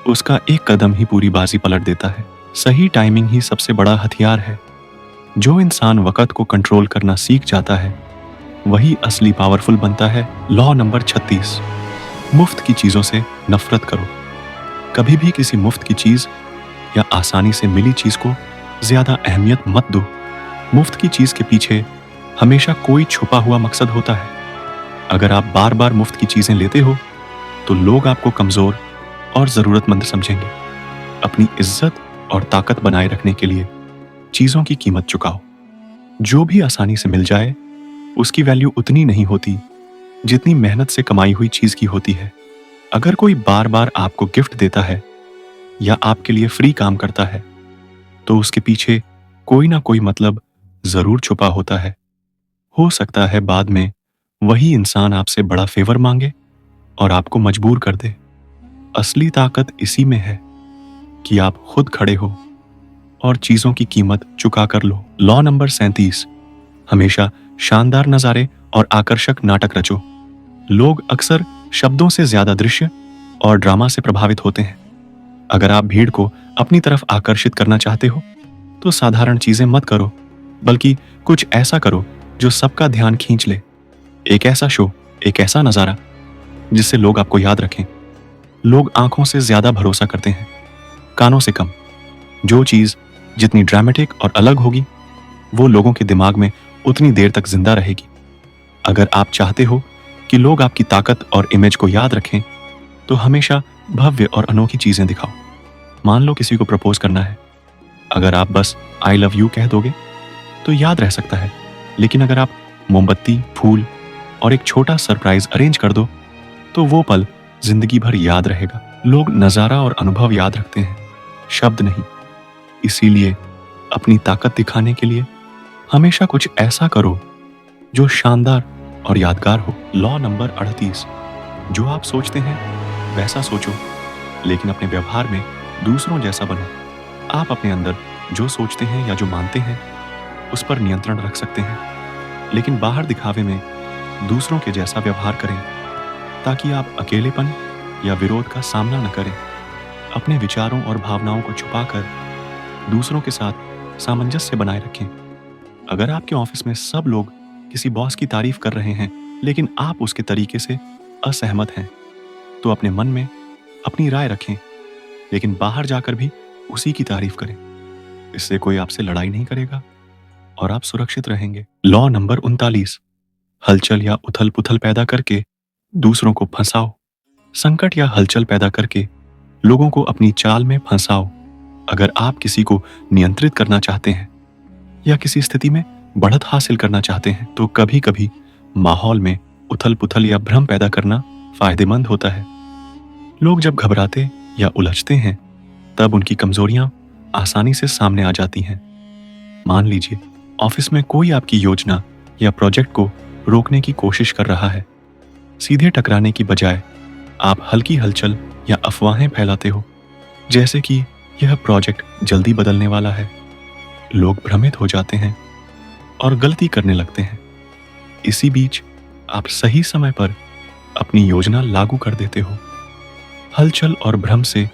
उसका एक कदम ही पूरी बाजी पलट देता है। सही टाइमिंग ही सबसे बड़ा हथियार है। जो इंसान वक्त को कंट्रोल करना सीख जाता है वही असली पावरफुल बनता है। लॉ नंबर 36, मुफ्त की चीजों से नफरत करो। कभी भी किसी मुफ्त की चीज या आसानी से मिली चीज को ज्यादा अहमियत मत दो। मुफ्त की चीज के पीछे हमेशा कोई छुपा हुआ मकसद होता है। अगर आप बार बार मुफ्त की चीजें लेते हो तो लोग आपको कमजोर और जरूरतमंद समझेंगे। अपनी इज्जत और ताकत बनाए रखने के लिए चीजों की कीमत चुकाओ। जो भी आसानी से मिल जाए उसकी वैल्यू उतनी नहीं होती जितनी मेहनत से कमाई हुई चीज की होती है। अगर कोई बार बार आपको गिफ्ट देता है या आपके लिए फ्री काम करता है तो उसके पीछे कोई ना कोई मतलब जरूर छुपा होता है। हो सकता है बाद में वही इंसान आपसे बड़ा फेवर मांगे और आपको मजबूर कर दे। असली ताकत इसी में है कि आप खुद खड़े हो और चीजों की कीमत चुका कर लो। लॉ नंबर 37, हमेशा शानदार नजारे और आकर्षक नाटक रचो। लोग अक्सर शब्दों से ज्यादा दृश्य और ड्रामा से प्रभावित होते हैं। अगर आप भीड़ को अपनी तरफ आकर्षित करना चाहते हो तो साधारण चीजें मत करो, बल्कि कुछ ऐसा करो जो सबका ध्यान खींच ले। एक ऐसा शो, एक ऐसा नजारा जिससे लोग आपको याद रखें। लोग आंखों से ज्यादा भरोसा करते हैं, कानों से कम। जो चीज जितनी ड्रामेटिक और अलग होगी वो लोगों के दिमाग में उतनी देर तक जिंदा रहेगी। अगर आप चाहते हो कि लोग आपकी ताकत और इमेज को याद रखें तो हमेशा भव्य और अनोखी चीजें दिखाओ। मान लो किसी को प्रपोज करना है, अगर आप बस आई लव यू कह दोगे तो याद रह सकता है, लेकिन अगर आप मोमबत्ती, फूल और एक छोटा सरप्राइज अरेंज कर दो तो वो पल जिंदगी भर याद रहेगा। लोग नजारा और अनुभव याद रखते हैं, शब्द नहीं। इसीलिए अपनी ताकत दिखाने के लिए हमेशा कुछ ऐसा करो जो शानदार और यादगार हो। लॉ नंबर 38, जो आप सोचते हैं वैसा सोचो, लेकिन अपने व्यवहार में दूसरों जैसा बनो। आप अपने अंदर जो सोचते हैं या जो मानते हैं उस पर नियंत्रण रख सकते हैं, लेकिन बाहर दिखावे में दूसरों के जैसा व्यवहार करें ताकि आप अकेलेपन या विरोध का सामना न करें। अपने विचारों और भावनाओं को छुपाकर दूसरों के साथ सामंजस्य बनाए रखें। अगर आपके ऑफिस में सब लोग किसी बॉस की तारीफ कर रहे हैं लेकिन आप उसके तरीके से असहमत हैं तो अपने मन में अपनी राय रखें, लेकिन बाहर जाकर भी उसी की तारीफ करें। इससे कोई आपसे लड़ाई नहीं करेगा और आप सुरक्षित रहेंगे। लॉ नंबर 39, हलचल या उथल पुथल पैदा करके दूसरों को फंसाओ। संकट या हलचल पैदा करके लोगों को अपनी चाल में फंसाओ। अगर आप किसी को नियंत्रित करना चाहते हैं या किसी स्थिति में बढ़त हासिल करना चाहते हैं तो कभी कभी माहौल में उथल पुथल या भ्रम पैदा करना फायदेमंद होता है। लोग जब घबराते या उलझते हैं तब उनकी कमजोरियां आसानी से सामने आ जाती हैं। मान लीजिए ऑफिस में कोई आपकी योजना या प्रोजेक्ट को रोकने की कोशिश कर रहा है। सीधे टकराने की बजाय आप हल्की हलचल या अफवाहें फैलाते हो, जैसे कि यह प्रोजेक्ट जल्दी बदलने वाला है। लोग भ्रमित हो जाते हैं और गलती करने लगते हैं। इसी बीच आप सही समय पर अपनी योजना लागू कर देते हो। हलचल और भ्रम से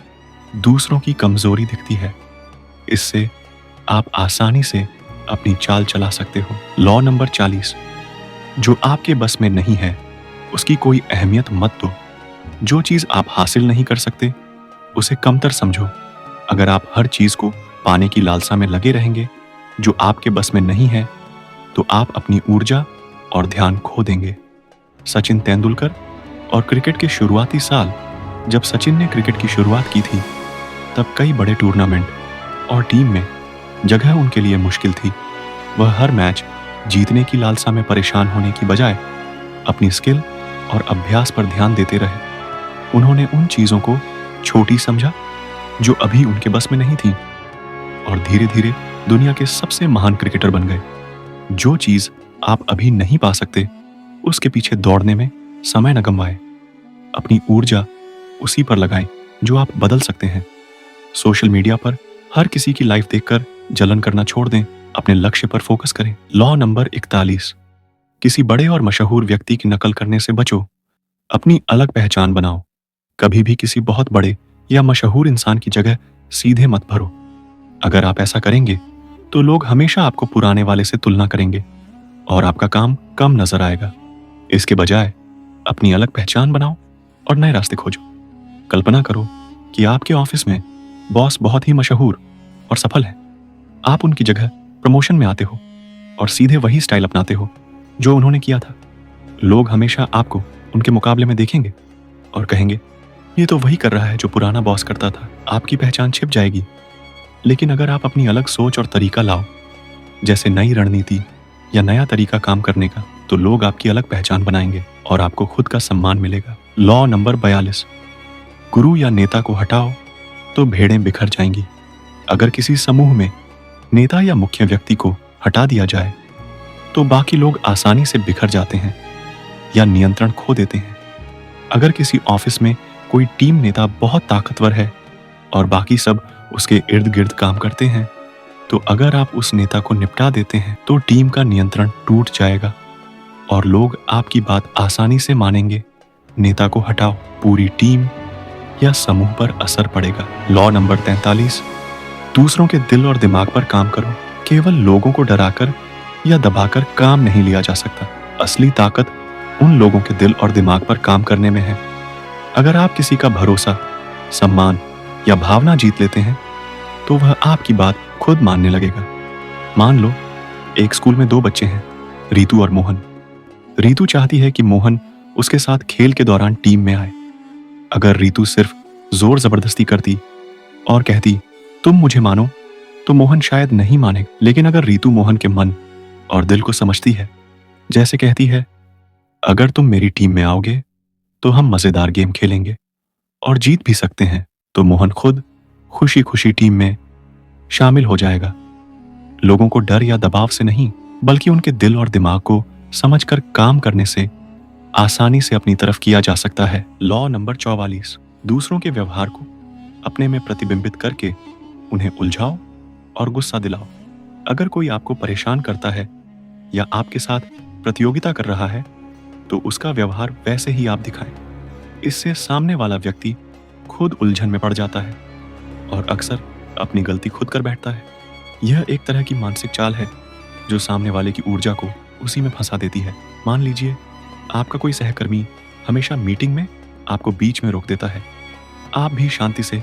दूसरों की कमजोरी दिखती है, इससे आप आसानी से अपनी चाल चला सकते हो। लॉ नंबर 40, जो आपके बस में नहीं है उसकी कोई अहमियत मत दो। जो चीज आप हासिल नहीं कर सकते उसे कमतर समझो। अगर आप हर चीज को पाने की लालसा में लगे रहेंगे जो आपके बस में नहीं है तो आप अपनी ऊर्जा और ध्यान खो देंगे। सचिन तेंदुलकर और क्रिकेट के शुरुआती साल, जब सचिन ने क्रिकेट की शुरुआत की थी तब कई बड़े टूर्नामेंट और टीम में जगह उनके लिए मुश्किल थी। वह हर मैच जीतने की लालसा में परेशान होने की बजाय अपनी स्किल और अभ्यास पर ध्यान देते रहे। उन्होंने उन चीजों को छोटी समझा जो अभी उनके बस में नहीं थी और धीरे धीरे दुनिया के सबसे महान क्रिकेटर बन गए। जो चीज आप अभी नहीं पा सकते उसके पीछे दौड़ने में समय न गंवाएं। अपनी ऊर्जा उसी पर लगाएं जो आप बदल सकते हैं। सोशल मीडिया पर हर किसी की लाइफ देखकर जलन करना छोड़ दें, अपने लक्ष्य पर फोकस करें। लॉ नंबर 41, किसी बड़े और मशहूर व्यक्ति की नकल करने से बचो, अपनी अलग पहचान बनाओ। कभी भी किसी बहुत बड़े या मशहूर इंसान की जगह सीधे मत भरो। अगर आप ऐसा करेंगे तो लोग हमेशा आपको पुराने वाले से तुलना करेंगे और आपका काम कम नजर आएगा। इसके बजाय अपनी अलग पहचान बनाओ और नए रास्ते खोजो। कल्पना करो कि आपके ऑफिस में बॉस बहुत ही मशहूर और सफल है। आप उनकी जगह प्रमोशन में आते हो और सीधे वही स्टाइल अपनाते हो जो उन्होंने किया था। लोग हमेशा आपको उनके मुकाबले में देखेंगे और कहेंगे, ये तो वही कर रहा है जो पुराना बॉस करता था। आपकी पहचान छिप जाएगी लेकिन अगर आप अपनी अलग सोच और तरीका लाओ, जैसे नई रणनीति या नया तरीका काम करने का, तो लोग आपकी अलग पहचान बनाएंगे और आपको खुद का सम्मान मिलेगा। लॉ नंबर 42, गुरु या नेता को हटाओ तो भेड़ें बिखर जाएंगी। अगर किसी समूह में नेता या मुख्य व्यक्ति को हटा दिया जाए तो बाकी लोग आसानी से बिखर जाते हैं या नियंत्रण खो देते हैं। अगर किसी ऑफिस में कोई टीम नेता बहुत ताकतवर है और बाकी सब उसके इर्द गिर्द काम करते हैं, तो अगर आप उस नेता को निपटा देते हैं तो टीम का नियंत्रण टूट जाएगा और लोग आपकी बात आसानी से मानेंगे। नेता को हटाओ, पूरी टीम या समूह पर असर पड़ेगा। लॉ नंबर 43, दूसरों के दिल और दिमाग पर काम करो। केवल लोगों को डराकर या दबाकर काम नहीं लिया जा सकता। असली ताकत उन लोगों के दिल और दिमाग पर काम करने में है। अगर आप किसी का भरोसा, सम्मान या भावना जीत लेते हैं तो वह आपकी बात खुद मानने लगेगा। मान लो एक स्कूल में 2 बच्चे हैं, रीतू और मोहन। रीतू चाहती है कि मोहन उसके साथ खेल के दौरान टीम में आए। अगर रीतू सिर्फ जोर जबरदस्ती करती और कहती तुम मुझे मानो, तो मोहन शायद नहीं मानेगा। लेकिन अगर रीतू मोहन के मन और दिल को समझती है, जैसे कहती है अगर तुम मेरी टीम में आओगे तो हम मजेदार गेम खेलेंगे और जीत भी सकते हैं, तो मोहन खुद खुशी खुशी टीम में शामिल हो जाएगा। लोगों को डर या दबाव से नहीं, बल्कि उनके दिल और दिमाग को समझकर काम करने से आसानी से अपनी तरफ किया जा सकता है। लॉ नंबर 44, दूसरों के व्यवहार को अपने में प्रतिबिंबित करके उन्हें उलझाओ और गुस्सा दिलाओ। अगर कोई आपको परेशान करता है या आपके साथ प्रतियोगिता कर रहा है, तो उसका व्यवहार वैसे ही आप दिखाएं। इससे सामने वाला व्यक्ति खुद उलझन में पड़ जाता है और अक्सर अपनी गलती खुद कर बैठता है। यह एक तरह की मानसिक चाल है जो सामने वाले की ऊर्जा को उसी में फंसा देती है। मान लीजिए आपका कोई सहकर्मी हमेशा मीटिंग में आपको बीच में रोक देता है। आप भी शांति से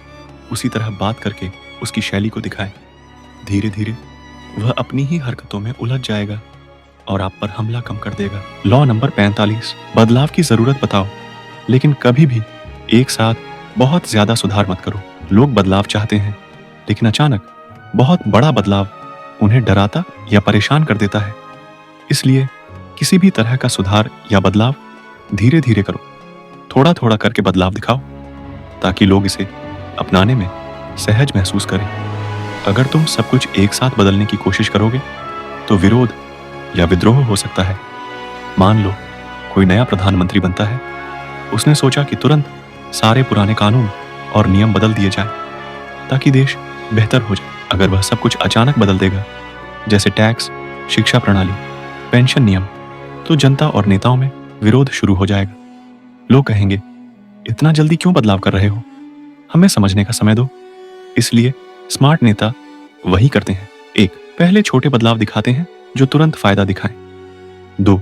उसी तरह बात करके उसकी शैली को दिखाएं। धीरे धीरे वह अपनी ही हरकतों में उलझ जाएगा और आप पर हमला कम कर देगा। लॉ नंबर 45, बदलाव की जरूरत बताओ, लेकिन कभी भी एक साथ बहुत ज्यादा सुधार मत करो। लोग बदलाव चाहते हैं, लेकिन अचानक बहुत बड़ा बदलाव उन्हें डराता या परेशान कर देता है। इसलिए किसी भी तरह का सुधार या बदलाव धीरे धीरे करो। थोड़ा थोड़ा करके बदलाव दिखाओ ताकि लोग इसे अपनाने में सहज महसूस करें। अगर तुम सब कुछ एक साथ बदलने की कोशिश करोगे तो विरोध या विद्रोह हो सकता है। मान लो कोई नया प्रधानमंत्री बनता है, उसने सोचा कि तुरंत सारे पुराने कानून और नियम बदल दिए जाए ताकि देश बेहतर हो जाए। अगर वह सब कुछ अचानक बदल देगा, जैसे टैक्स, शिक्षा प्रणाली, पेंशन नियम, तो जनता और नेताओं में विरोध शुरू हो जाएगा। लोग कहेंगे इतना जल्दी क्यों बदलाव कर रहे हो, हमें समझने का समय दो। इसलिए स्मार्ट नेता वही करते हैं। 1, पहले छोटे बदलाव दिखाते हैं जो तुरंत फायदा दिखाएं। 2,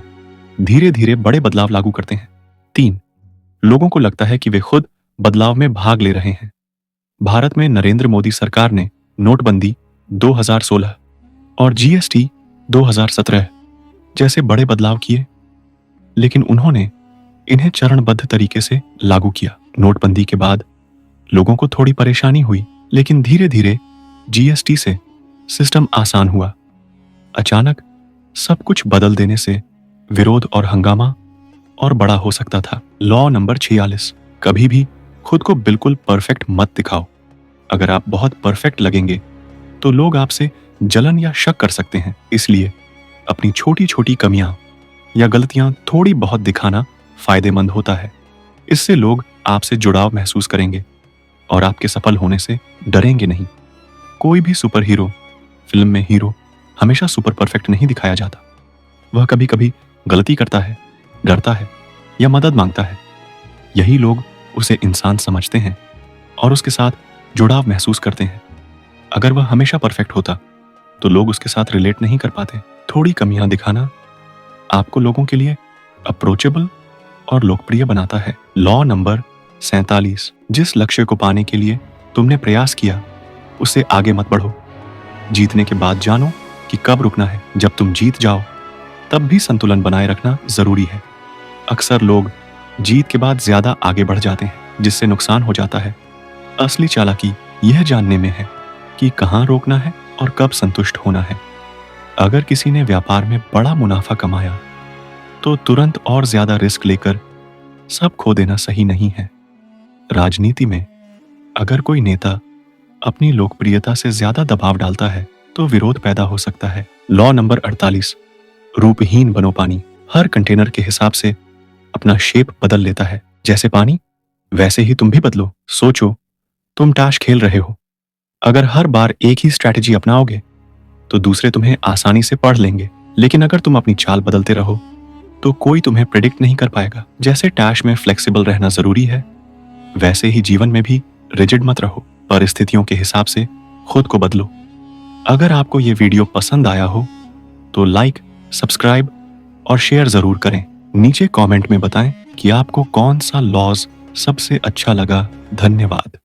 धीरे धीरे बड़े बदलाव लागू करते हैं। 3, लोगों को लगता है कि वे खुद बदलाव में भाग ले रहे हैं। भारत में नरेंद्र मोदी सरकार ने नोटबंदी 2016 और जीएसटी 2017 जैसे बड़े बदलाव किए, लेकिन उन्होंने इन्हें चरणबद्ध तरीके से लागू किया। नोटबंदी के बाद लोगों को थोड़ी परेशानी हुई, लेकिन धीरे धीरे जीएसटी से सिस्टम आसान हुआ। अचानक सब कुछ बदल देने से विरोध और हंगामा और बड़ा हो सकता था। लॉ नंबर 46, कभी भी खुद को बिल्कुल परफेक्ट मत दिखाओ। अगर आप बहुत परफेक्ट लगेंगे तो लोग आपसे जलन या शक कर सकते हैं। इसलिए अपनी छोटी छोटी कमियां या गलतियां थोड़ी बहुत दिखाना फायदेमंद होता है। इससे लोग आपसे जुड़ाव महसूस करेंगे और आपके सफल होने से डरेंगे नहीं। कोई भी सुपर हीरो फिल्म में हीरो हमेशा सुपर परफेक्ट नहीं दिखाया जाता। वह कभी कभी गलती करता है, डरता है या मदद मांगता है। यही लोग उसे इंसान समझते हैं और उसके साथ जुड़ाव महसूस करते हैं। अगर वह हमेशा परफेक्ट होता तो लोग उसके साथ रिलेट नहीं कर पाते। थोड़ी कमियां दिखाना आपको लोगों के लिए अप्रोचेबल और लोकप्रिय बनाता है। लॉ नंबर 47, जिस लक्ष्य को पाने के लिए तुमने प्रयास किया उससे आगे मत बढ़ो। जीतने के बाद जानो कि कब रुकना है। जब तुम जीत जाओ तब भी संतुलन बनाए रखना जरूरी है। अक्सर लोग जीत के बाद ज्यादा आगे बढ़ जाते हैं, जिससे नुकसान हो जाता है। असली चालाकी यह जानने में है कि कि कहाँ रोकना है और कब संतुष्ट होना है। अगर किसी ने व्यापार में बड़ा मुनाफा कमाया तो तुरंत और ज्यादा रिस्क लेकर सब खो देना सही नहीं है। राजनीति में अगर कोई नेता अपनी लोकप्रियता से ज्यादा दबाव डालता है तो विरोध पैदा हो सकता है। लॉ नंबर 48, रूपहीन बनो पानी। हर कंटेनर के हिसाब से अपना शेप बदल लेता है। जैसे पानी वैसे ही तुम भी बदलो। सोचो, तुम ताश खेल रहे हो। अगर हर बार एक ही स्ट्रैटेजी अपनाओगे तो दूसरे तुम्हें आसानी से पढ़ लेंगे, लेकिन अगर तुम अपनी चाल बदलते रहो तो कोई तुम्हें प्रेडिक्ट नहीं कर पाएगा। जैसे टैश में फ्लेक्सिबल रहना जरूरी है, वैसे ही जीवन में भी रिजिड मत रहो। परिस्थितियों के हिसाब से खुद को बदलो। अगर आपको ये वीडियो पसंद आया हो तो लाइक, सब्सक्राइब और शेयर जरूर करें। नीचे कमेंट में बताएं कि आपको कौन सा लॉज सबसे अच्छा लगा। धन्यवाद।